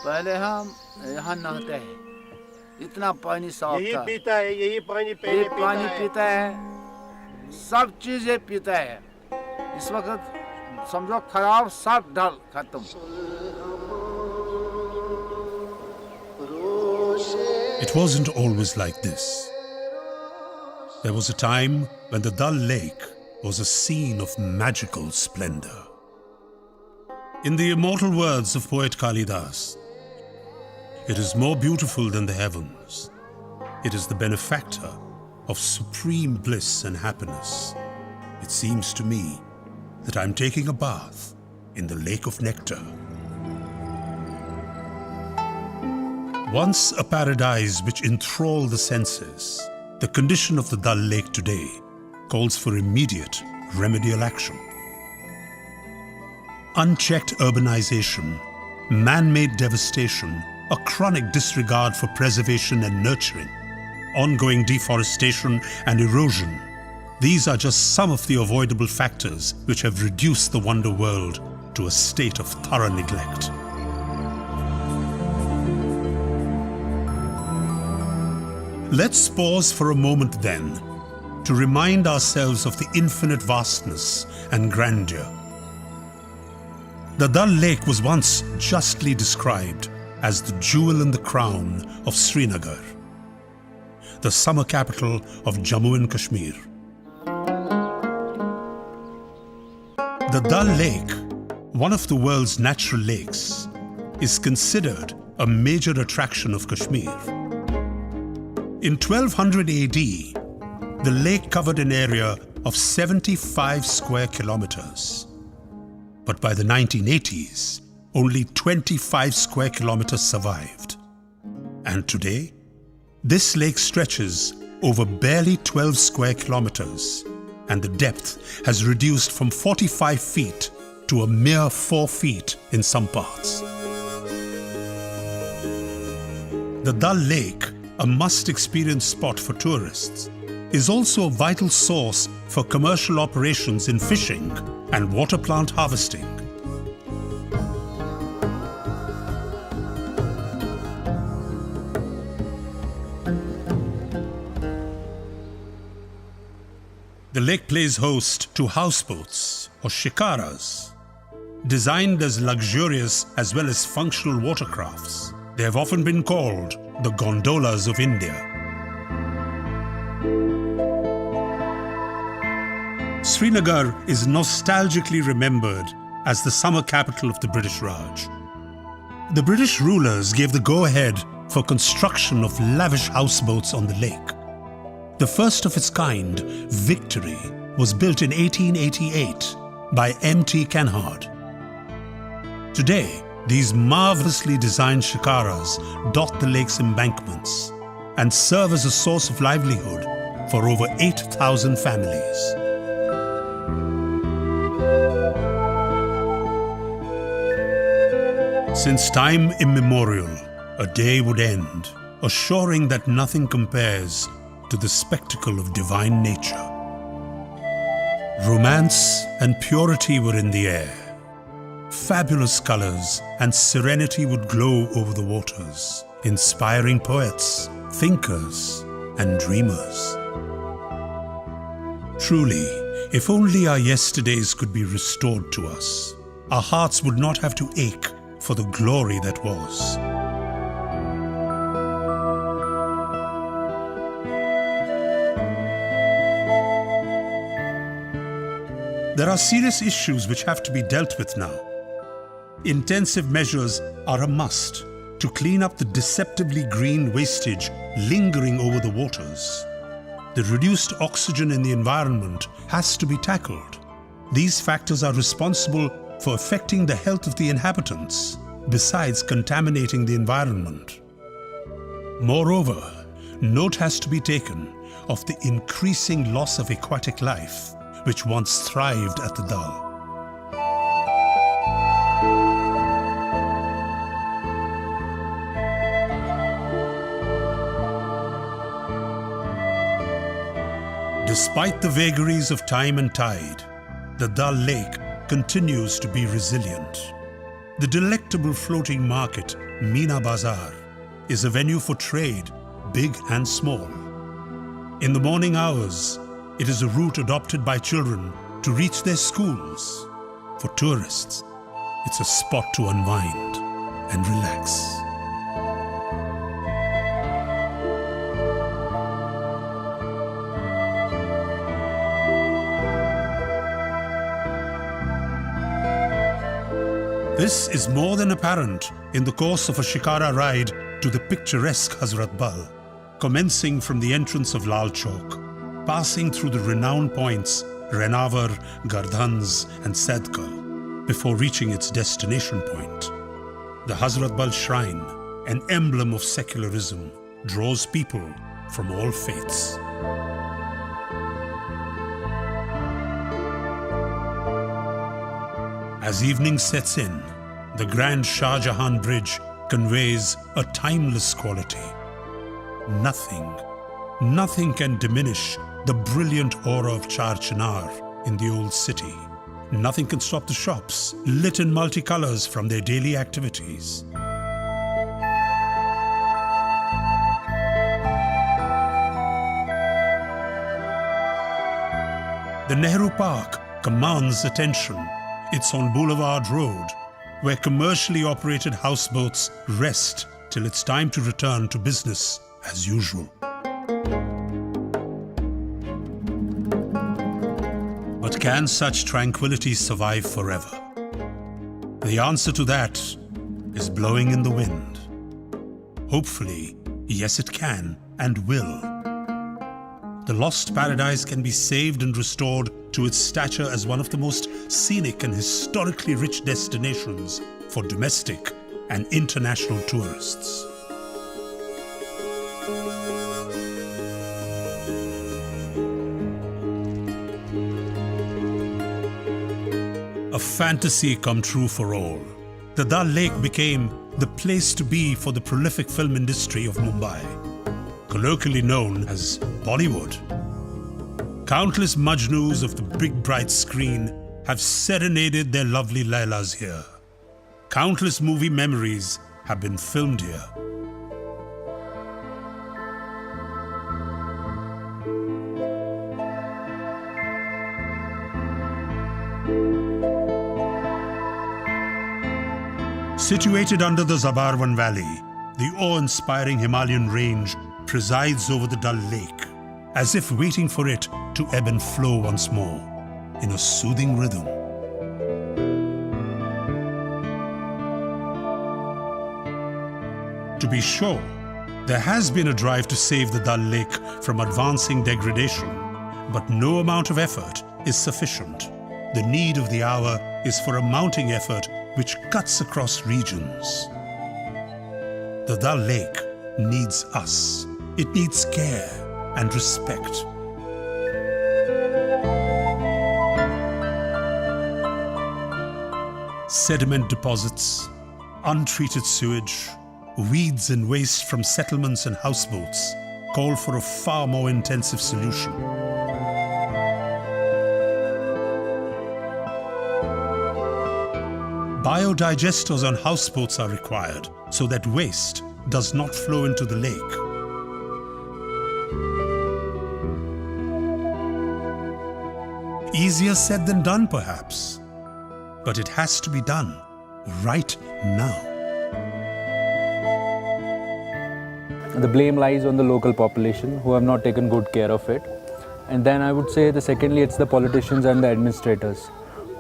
पहले हम यहाँ नहाते हैं, इतना पानी साफ यही था। पीता है, यही पानी ये पहले पानी पीता पीता है, सब चीजें पीता है। इस वक्त समझो खराब, सब डल खत्म। It wasn't always like this. There was a time when the Dal Lake was a scene of magical splendor. In the immortal words of poet Kalidas, it is more beautiful than the heavens. It is the benefactor of supreme bliss and happiness. It seems to me that I'm taking a bath in the lake of nectar. Once a paradise which enthralled the senses, the condition of the Dal Lake today calls for immediate remedial action. Unchecked urbanization, man-made devastation, a chronic disregard for preservation and nurturing, ongoing deforestation and erosion. These are just some of the avoidable factors which have reduced the wonder world to a state of thorough neglect. Let's pause for a moment then to remind ourselves of the infinite vastness and grandeur. The Dal Lake was once justly described as the jewel in the crown of Srinagar, the summer capital of Jammu and Kashmir. The Dal Lake, one of the world's natural lakes, is considered a major attraction of Kashmir. In 1200 AD, the lake covered an area of 75 square kilometers. But by the 1980s, only 25 square kilometers survived. And today, this lake stretches over barely 12 square kilometers, and the depth has reduced from 45 feet to a mere 4 feet in some parts. The Dal Lake, a must-experience spot for tourists, is also a vital source for commercial operations in fishing and water plant harvesting. The lake plays host to houseboats or shikaras. Designed as luxurious as well as functional watercrafts, they have often been called the gondolas of India. Srinagar is nostalgically remembered as the summer capital of the British Raj. The British rulers gave the go-ahead for construction of lavish houseboats on the lake. The first of its kind, Victory, was built in 1888 by M.T. Kenhard. Today, these marvelously designed shikaras dot the lake's embankments and serve as a source of livelihood for over 8,000 families. Since time immemorial, a day would end, assuring that nothing compares to the spectacle of divine nature. Romance and purity were in the air. Fabulous colors and serenity would glow over the waters, inspiring poets, thinkers, and dreamers. Truly, if only our yesterdays could be restored to us, our hearts would not have to ache for the glory that was. There are serious issues which have to be dealt with now. Intensive measures are a must to clean up the deceptively green wastage lingering over the waters. The reduced oxygen in the environment has to be tackled. These factors are responsible for affecting the health of the inhabitants, besides contaminating the environment. Moreover, note has to be taken of the increasing loss of aquatic life which once thrived at the Dal. Despite the vagaries of time and tide, the Dal Lake continues to be resilient. The delectable floating market, Meena Bazaar, is a venue for trade, big and small. In the morning hours, it is a route adopted by children to reach their schools. For tourists, it's a spot to unwind and relax. This is more than apparent in the course of a shikara ride to the picturesque Hazrat Bal, commencing from the entrance of Lal Chowk, passing through the renowned points Renavar, Gardhans and Sadkal, before reaching its destination point. The Hazrat Bal Shrine, an emblem of secularism, draws people from all faiths. As evening sets in, the grand Shah Jahan Bridge conveys a timeless quality. Nothing can diminish the brilliant aura of Char Chinar in the old city. Nothing can stop the shops, lit in multicolors from their daily activities. The Nehru Park commands attention. It's on Boulevard Road, where commercially operated houseboats rest till it's time to return to business as usual. But can such tranquility survive forever? The answer to that is blowing in the wind. Hopefully, yes, it can and will. The lost paradise can be saved and restored to its stature as one of the most scenic and historically rich destinations for domestic and international tourists. A fantasy come true for all. The Dal Lake became the place to be for the prolific film industry of Mumbai, colloquially known as Bollywood. Countless Majnus of the big bright screen have serenaded their lovely Lailas here. Countless movie memories have been filmed here. Situated under the Zabarwan Valley, the awe-inspiring Himalayan range presides over the Dal Lake, as if waiting for it to ebb and flow once more in a soothing rhythm. To be sure, there has been a drive to save the Dal Lake from advancing degradation, but no amount of effort is sufficient. The need of the hour is for a mounting effort which cuts across regions. The Dal Lake needs us. It needs care and respect. Sediment deposits, untreated sewage, weeds and waste from settlements and houseboats call for a far more intensive solution. Biodigesters on houseboats are required so that waste does not flow into the lake. Easier said than done, perhaps, but it has to be done right now. The blame lies on the local population who have not taken good care of it. And then I would say secondly, it's the politicians and the administrators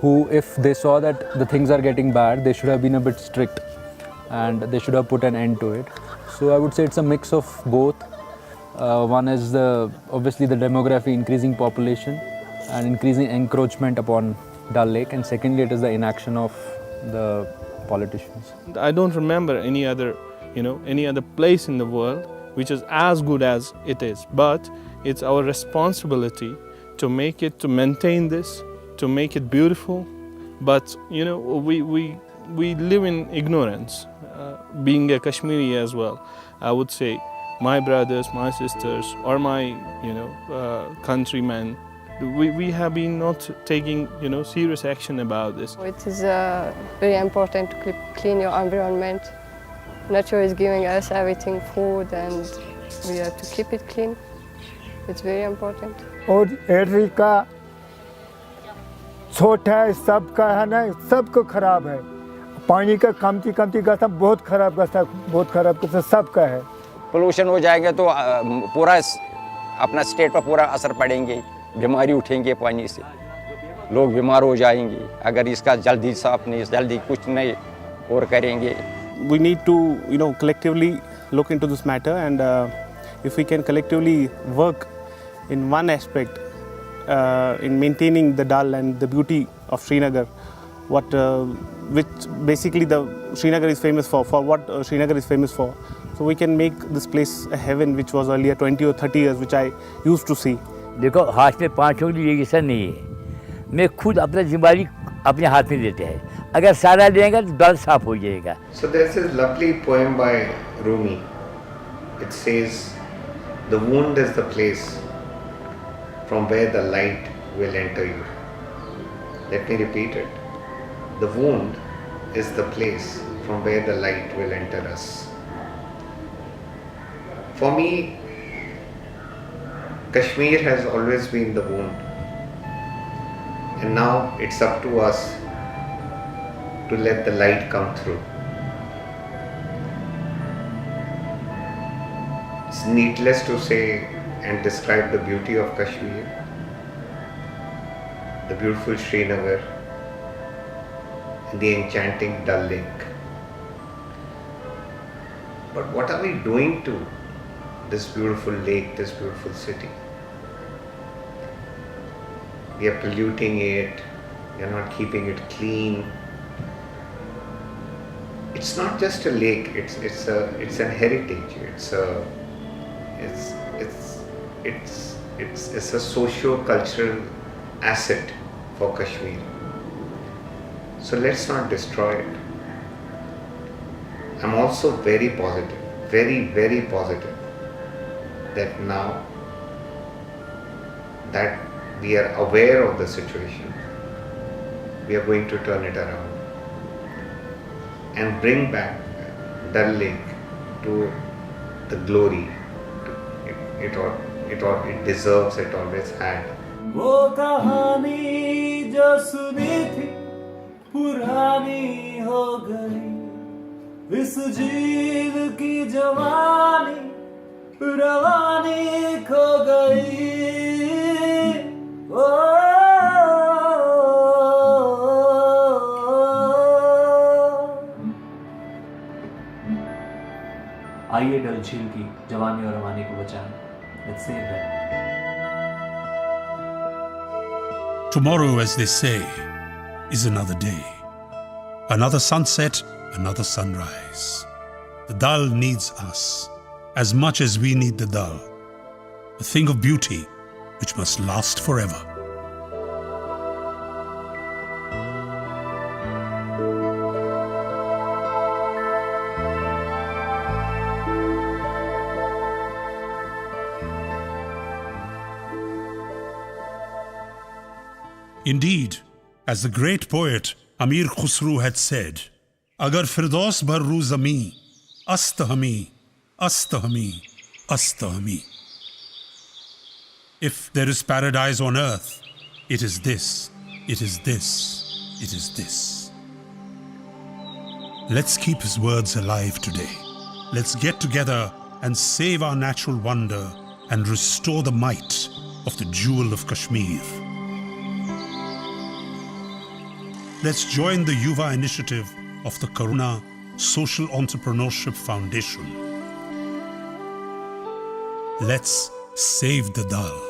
who, if they saw that the things are getting bad, they should have been a bit strict and they should have put an end to it. So I would say it's a mix of both. One is obviously the demography, increasing population and increasing encroachment upon Dal Lake, and secondly it is the inaction of the politicians. I don't remember any other place in the world which is as good as it is. But it's our responsibility to maintain this, to make it beautiful. But we live in ignorance. Being a Kashmiri as well, I would say my brothers, my sisters, or my countrymen, we have been not taking serious action about this. It is very important to clean your environment. Nature is giving us everything, food, and we have to keep it clean. It's very important. और एरी का छोटा है, सबका है ना, सबको खराब है. पानी का कमती का बहुत खराब सबका है. पोल्यूशन हो जाएगा तो पूरा अपना स्टेट पर पूरा असर पड़ेंगे, बीमारी उठेंगे पानी से, लोग बीमार हो जाएंगे अगर इसका जल्दी कुछ नहीं और करेंगे. We need to collectively look into this matter, and if we can collectively work in one aspect in maintaining the Dal and the beauty of Srinagar, which basically the Srinagar is famous for what Srinagar is famous for. So we can make this place a heaven, which was earlier 20 or 30 years, which I used to see. देखो, हाथ में पांचों की लेगिसन नहीं है. मैं खुद अपना जिम्मेदारी अपने हाथ में लेते हैं. अगर सारा लेंगे तो दल साफ हो जाएगा. So there's this lovely poem by Rumi. It says, "The wound is the place from where the light will enter you." Let me repeat it. The wound is the place from where the light will enter us. For me, Kashmir has always been the wound, and now it's up to us to let the light come through. It's needless to say and describe the beauty of Kashmir, the beautiful Srinagar, and the enchanting Dal Lake. But what are we doing to this beautiful lake, this beautiful city? We are polluting it, we are not keeping it clean. It's not just a lake, it's an heritage, it's a socio-cultural asset for Kashmir. So let's not destroy it. I'm also very positive, very positive that now that we are aware of the situation, we are going to turn it around and bring back Dal Lake to the glory it deserves, it always had. वो कहानी जो सुनी थी पुरानी हो गई, इस झील की जवानी रवानी खो गई. आइए डल झील की जवानी और रवानी को बचाएं. Let's save that. Tomorrow, as they say, is another day. Another sunset, another sunrise. The Dal needs us as much as we need the Dal. A thing of beauty which must last forever. Indeed, as the great poet Amir Khusru had said, Agar Firdaus bhar ru zami, astahami, astahami, astahami. If there is paradise on earth, it is this, it is this, it is this. Let's keep his words alive today. Let's get together and save our natural wonder and restore the might of the jewel of Kashmir. Let's join the Yuva initiative of the Karuna Social Entrepreneurship Foundation. Let's save the Dal.